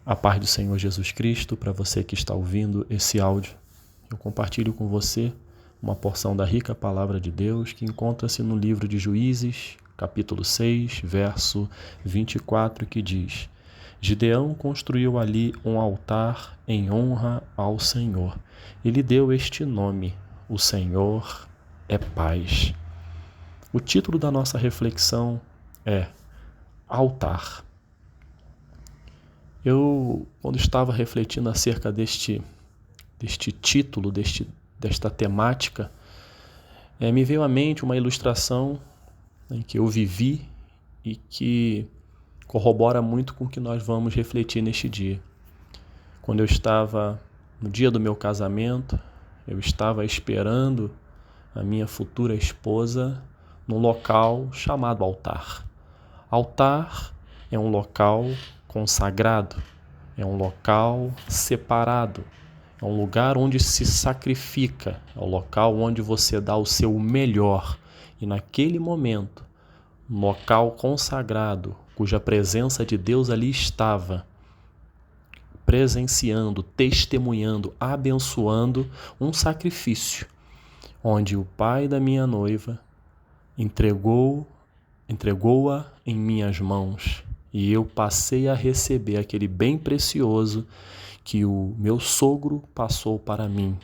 A paz do Senhor Jesus Cristo, para você que está ouvindo esse áudio. Eu compartilho com você uma porção da rica palavra de Deus que encontra-se no livro de Juízes, capítulo 6, verso 24, que diz: Gideão construiu ali um altar em honra ao Senhor. Ele deu este nome: O Senhor é Paz. O título da nossa reflexão é Altar. Eu, quando estava refletindo acerca deste título, desta temática, me veio à mente uma ilustração que eu vivi e que corrobora muito com o que nós vamos refletir neste dia. Quando eu estava no dia do meu casamento, eu estava esperando a minha futura esposa num local chamado altar. Altar é um local consagrado, é um local separado, é um lugar onde se sacrifica, é um local onde você dá o seu melhor. E naquele momento, um local consagrado, cuja presença de Deus ali estava, presenciando, testemunhando, abençoando um sacrifício, onde o pai da minha noiva entregou-a em minhas mãos. E eu passei a receber aquele bem precioso que o meu sogro passou para mim,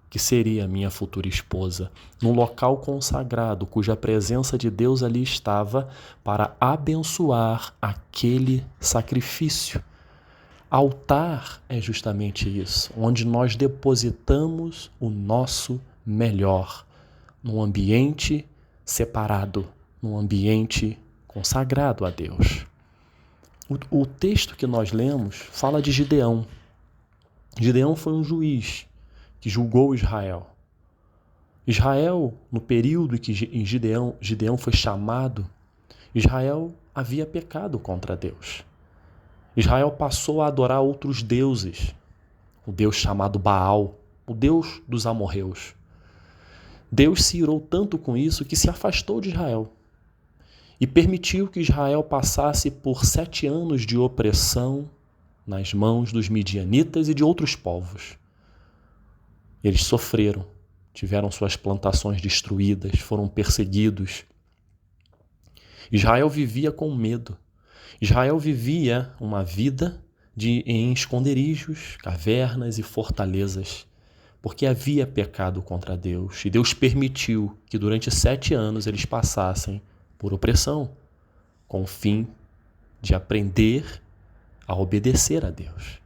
que seria a minha futura esposa, num local consagrado, cuja presença de Deus ali estava para abençoar aquele sacrifício. Altar é justamente isso, onde nós depositamos o nosso melhor, num ambiente separado, num ambiente consagrado a Deus. O texto que nós lemos fala de Gideão. Gideão foi um juiz que julgou Israel. Israel, no período em que Gideão foi chamado, Israel havia pecado contra Deus. Israel passou a adorar outros deuses, o Deus chamado Baal, o Deus dos amorreus. Deus se irou tanto com isso que se afastou de Israel e permitiu que Israel passasse por 7 anos de opressão nas mãos dos midianitas e de outros povos. Eles sofreram, tiveram suas plantações destruídas, foram perseguidos. Israel vivia com medo. Israel vivia uma vida em esconderijos, cavernas e fortalezas, porque havia pecado contra Deus. E Deus permitiu que durante 7 anos eles passassem por opressão, com o fim de aprender a obedecer a Deus.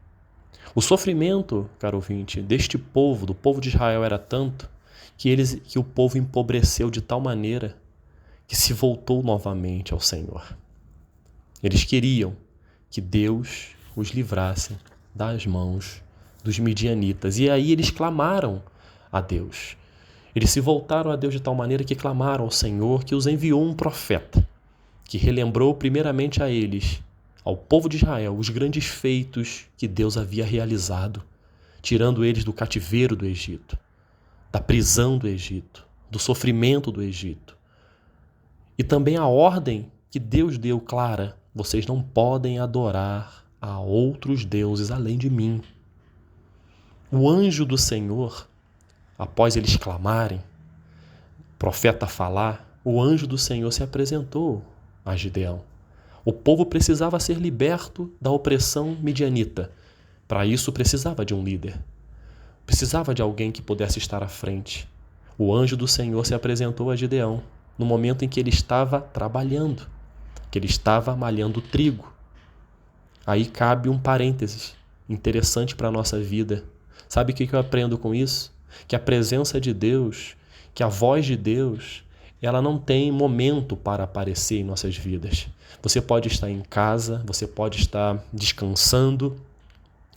O sofrimento, caro ouvinte, deste povo, do povo de Israel, era tanto que o povo empobreceu de tal maneira que se voltou novamente ao Senhor. Eles queriam que Deus os livrasse das mãos dos midianitas. E aí eles clamaram a Deus. Eles se voltaram a Deus de tal maneira que clamaram ao Senhor, que os enviou um profeta, que relembrou primeiramente a eles, ao povo de Israel, os grandes feitos que Deus havia realizado, tirando eles do cativeiro do Egito, da prisão do Egito, do sofrimento do Egito. E também a ordem que Deus deu clara: vocês não podem adorar a outros deuses além de mim. O anjo do Senhor, após eles clamarem, o profeta falar, o anjo do Senhor se apresentou a Gideão. O povo precisava ser liberto da opressão midianita. Para isso precisava de um líder. Precisava de alguém que pudesse estar à frente. O anjo do Senhor se apresentou a Gideão no momento em que ele estava trabalhando, que ele estava malhando trigo. Aí cabe um parênteses interessante para a nossa vida. Sabe o que eu aprendo com isso? Que a presença de Deus, que a voz de Deus, ela não tem momento para aparecer em nossas vidas. Você pode estar em casa, você pode estar descansando,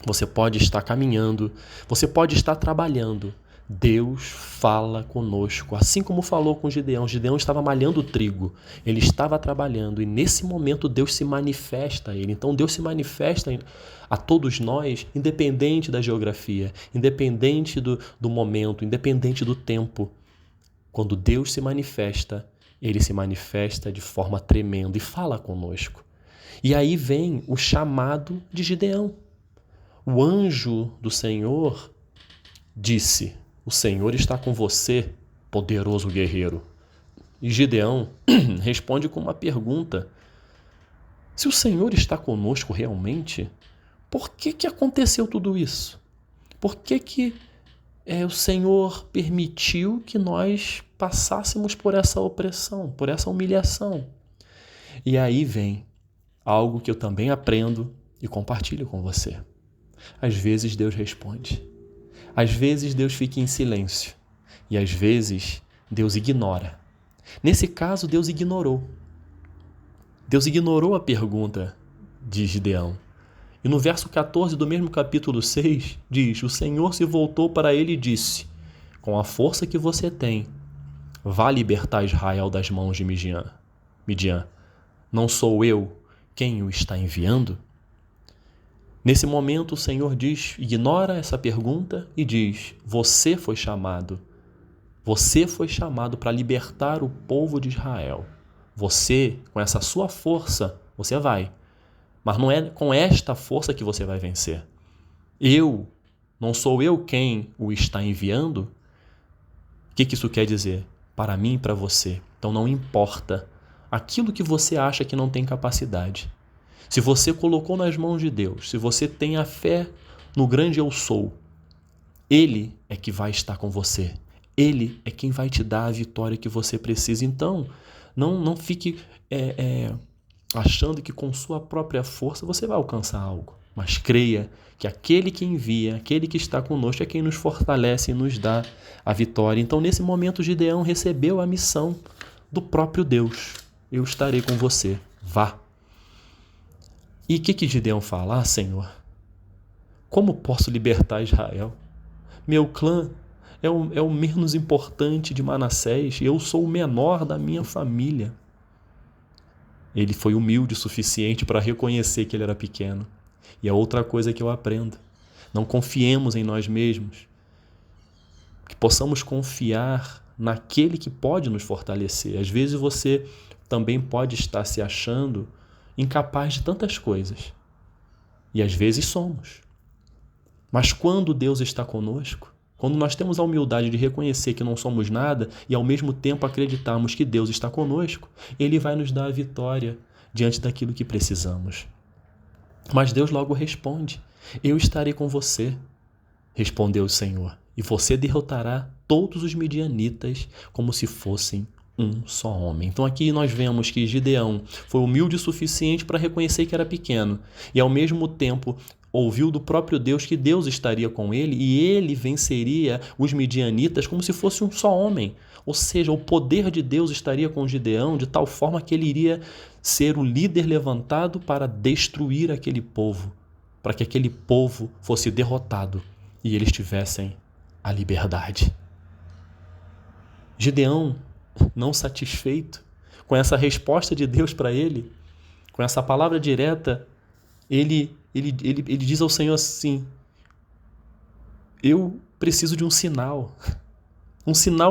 você pode estar caminhando, você pode estar trabalhando. Deus fala conosco, assim como falou com Gideão. Gideão estava malhando trigo, ele estava trabalhando e nesse momento Deus se manifesta a ele. Então Deus se manifesta a todos nós, independente da geografia, independente do momento, independente do tempo. Quando Deus se manifesta, ele se manifesta de forma tremenda e fala conosco. E aí vem o chamado de Gideão. o anjo do Senhor disse: o Senhor está com você, poderoso guerreiro. E Gideão responde com uma pergunta: se o Senhor está conosco realmente, por que aconteceu tudo isso? Por que o Senhor permitiu que nós passássemos por essa opressão, por essa humilhação? E aí vem algo que eu também aprendo e compartilho com você. Às vezes Deus responde. Às vezes Deus fica em silêncio. E às vezes Deus ignora. Nesse caso, Deus ignorou. Deus ignorou a pergunta de Gideão. E no verso 14 do mesmo capítulo 6, diz: o Senhor se voltou para ele e disse: com a força que você tem, vá libertar Israel das mãos de Midian. Não sou eu quem o está enviando? Nesse momento o Senhor ignora essa pergunta e diz: você foi chamado para libertar o povo de Israel. Você, com essa sua força, você vai. Mas não é com esta força que você vai vencer. Não sou eu quem o está enviando? O que isso quer dizer? Para mim e para você. Então não importa aquilo que você acha que não tem capacidade. Se você colocou nas mãos de Deus, se você tem a fé no grande eu sou, Ele é que vai estar com você. Ele é quem vai te dar a vitória que você precisa. Então, não fique achando que com sua própria força você vai alcançar algo. Mas creia que aquele que envia, aquele que está conosco é quem nos fortalece e nos dá a vitória. Então, nesse momento, Gideão recebeu a missão do próprio Deus. Eu estarei com você. Vá. E o que Gideão fala? Ah, Senhor, como posso libertar Israel? Meu clã é o menos importante de Manassés e eu sou o menor da minha família. Ele foi humilde o suficiente para reconhecer que ele era pequeno. E é outra coisa que eu aprendo. Não confiemos em nós mesmos. Que possamos confiar naquele que pode nos fortalecer. Às vezes você também pode estar se achando incapaz de tantas coisas. E às vezes somos. Mas quando Deus está conosco, quando nós temos a humildade de reconhecer que não somos nada e ao mesmo tempo acreditarmos que Deus está conosco, Ele vai nos dar a vitória diante daquilo que precisamos. Mas Deus logo responde: eu estarei com você, respondeu o Senhor, e você derrotará todos os midianitas como se fossem um só homem. Então aqui nós vemos que Gideão foi humilde o suficiente para reconhecer que era pequeno e ao mesmo tempo ouviu do próprio Deus que Deus estaria com ele e ele venceria os midianitas como se fosse um só homem. Ou seja, o poder de Deus estaria com Gideão de tal forma que ele iria ser o líder levantado para destruir aquele povo, para que aquele povo fosse derrotado e eles tivessem a liberdade. Gideão, não satisfeito com essa resposta de Deus para ele, com essa palavra direta, ele diz ao Senhor assim: eu preciso de um sinal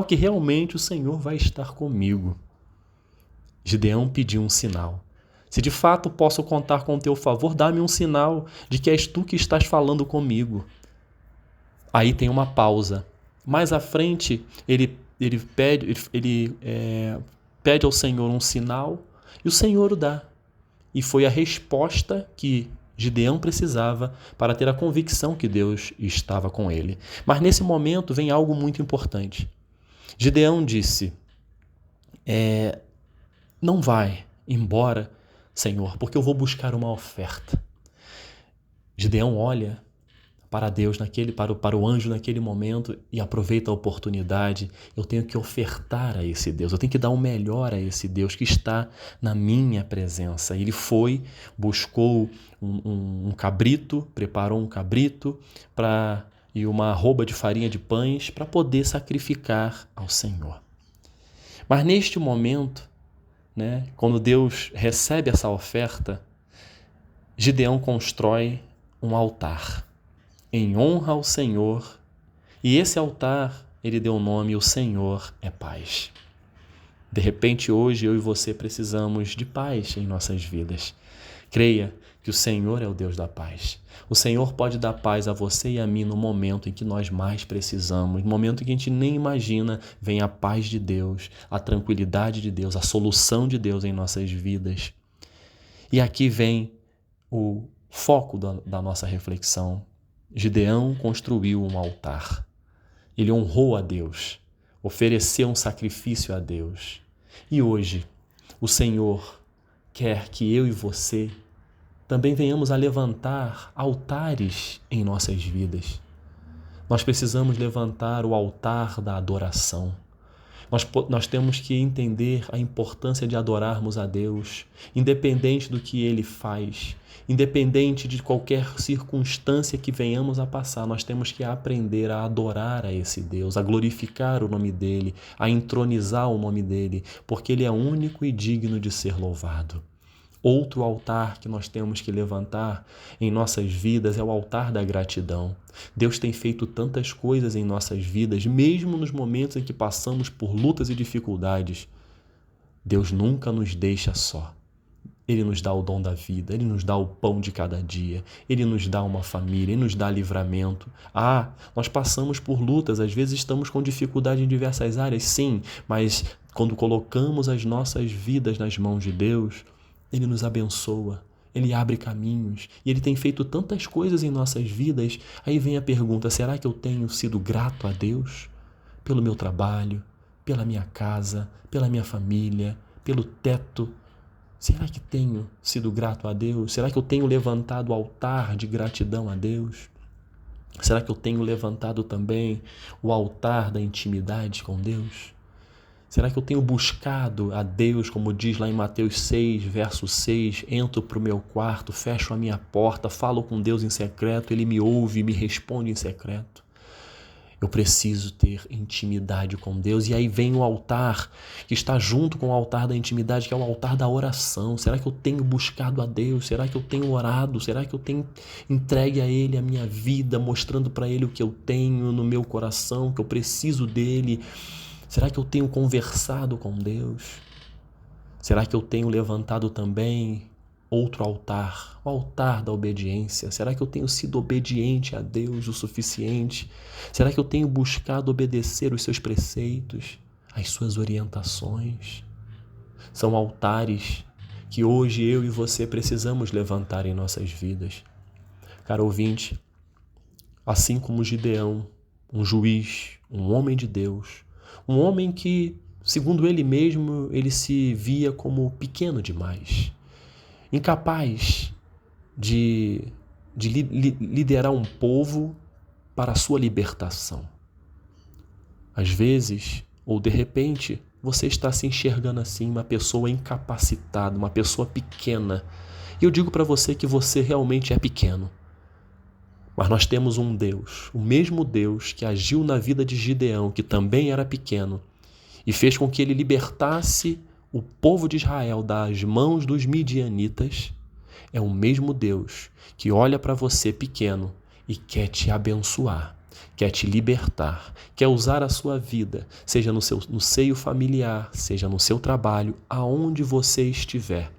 que realmente o Senhor vai estar comigo. Gideão pediu um sinal. Se de fato posso contar com o teu favor, dá-me um sinal de que és tu que estás falando comigo. Aí tem uma pausa. Mais à frente, ele pede ao Senhor um sinal e o Senhor o dá. E foi a resposta que Gideão precisava para ter a convicção que Deus estava com ele. Mas nesse momento vem algo muito importante. Gideão disse: não vai embora, Senhor, porque eu vou buscar uma oferta. Gideão olha para Deus, para o anjo naquele momento e aproveita a oportunidade. Eu tenho que ofertar a esse Deus, eu tenho que dar o melhor a esse Deus que está na minha presença. Ele foi, buscou um cabrito, preparou um cabrito e uma arroba de farinha de pães para poder sacrificar ao Senhor. Mas neste momento, quando Deus recebe essa oferta, Gideão constrói um altar em honra ao Senhor, e esse altar ele deu o nome: o Senhor é paz. De repente hoje eu e você precisamos de paz em nossas vidas, Creia que o Senhor é o Deus da paz. O Senhor pode dar paz a você e a mim no momento em que nós mais precisamos, no momento em que a gente nem imagina, vem a paz de Deus, a tranquilidade de Deus, a solução de Deus em nossas vidas. E aqui vem o foco da nossa reflexão. Gideão construiu um altar. Ele honrou a Deus, ofereceu um sacrifício a Deus. E hoje, o Senhor quer que eu e você também venhamos a levantar altares em nossas vidas. Nós precisamos levantar o altar da adoração. Nós temos que entender a importância de adorarmos a Deus, independente do que Ele faz, independente de qualquer circunstância que venhamos a passar, nós temos que aprender a adorar a esse Deus, a glorificar o nome dEle, a entronizar o nome dEle, porque Ele é único e digno de ser louvado. Outro altar que nós temos que levantar em nossas vidas é o altar da gratidão. Deus tem feito tantas coisas em nossas vidas, mesmo nos momentos em que passamos por lutas e dificuldades. Deus nunca nos deixa só. Ele nos dá o dom da vida, Ele nos dá o pão de cada dia, Ele nos dá uma família, Ele nos dá livramento. Nós passamos por lutas, às vezes estamos com dificuldade em diversas áreas, sim, mas quando colocamos as nossas vidas nas mãos de Deus, Ele nos abençoa, Ele abre caminhos e Ele tem feito tantas coisas em nossas vidas. Aí vem a pergunta, será que eu tenho sido grato a Deus? Pelo meu trabalho, pela minha casa, pela minha família, pelo teto? Será que tenho sido grato a Deus? Será que eu tenho levantado o altar de gratidão a Deus? Será que eu tenho levantado também o altar da intimidade com Deus? Será que eu tenho buscado a Deus, como diz lá em Mateus 6, verso 6, entro para o meu quarto, fecho a minha porta, falo com Deus em secreto, Ele me ouve e me responde em secreto? Eu preciso ter intimidade com Deus. E aí vem o altar, que está junto com o altar da intimidade, que é o altar da oração. Será que eu tenho buscado a Deus? Será que eu tenho orado? Será que eu tenho entregue a Ele a minha vida, mostrando para Ele o que eu tenho no meu coração, que eu preciso dEle? Será que eu tenho conversado com Deus? Será que eu tenho levantado também outro altar, o altar da obediência? Será que eu tenho sido obediente a Deus o suficiente? Será que eu tenho buscado obedecer os seus preceitos, as suas orientações? São altares que hoje eu e você precisamos levantar em nossas vidas. Caro ouvinte, assim como Gideão, um juiz, um homem de Deus, um homem que, segundo ele mesmo, ele se via como pequeno demais, incapaz de liderar um povo para a sua libertação. Às vezes, ou de repente, você está se enxergando assim, uma pessoa incapacitada, uma pessoa pequena. E eu digo para você que você realmente é pequeno. Mas nós temos um Deus, o mesmo Deus que agiu na vida de Gideão, que também era pequeno, e fez com que ele libertasse o povo de Israel das mãos dos midianitas, é o mesmo Deus que olha para você pequeno e quer te abençoar, quer te libertar, quer usar a sua vida, seja no seio familiar, seja no seu trabalho, aonde você estiver.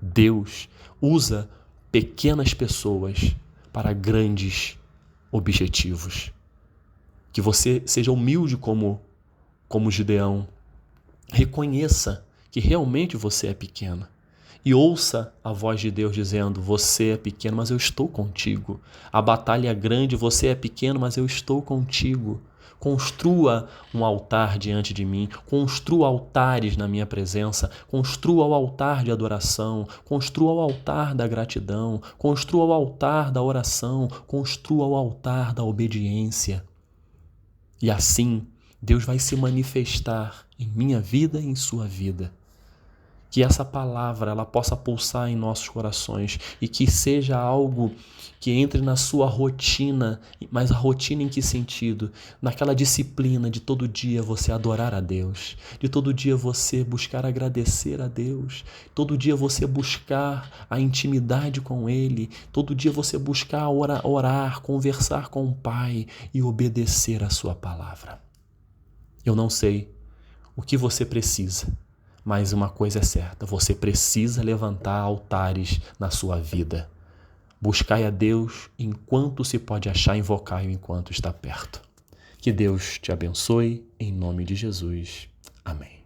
Deus usa pequenas pessoas para grandes objetivos. Que você seja humilde como Gideão. Reconheça que realmente você é pequeno. E ouça a voz de Deus dizendo, você é pequeno, mas eu estou contigo. A batalha é grande, você é pequeno, mas eu estou contigo. Construa um altar diante de mim, construa altares na minha presença, construa o altar de adoração, construa o altar da gratidão, construa o altar da oração, construa o altar da obediência. E assim, Deus vai se manifestar em minha vida e em sua vida. Que essa palavra ela possa pulsar em nossos corações e que seja algo que entre na sua rotina, mas a rotina em que sentido? Naquela disciplina de todo dia você adorar a Deus, de todo dia você buscar agradecer a Deus, todo dia você buscar a intimidade com Ele, todo dia você buscar orar, conversar com o Pai e obedecer a sua palavra. Eu não sei o que você precisa, Mas uma coisa é certa, você precisa levantar altares na sua vida. Buscai a Deus enquanto se pode achar, invocai-o enquanto está perto. Que Deus te abençoe, em nome de Jesus. Amém.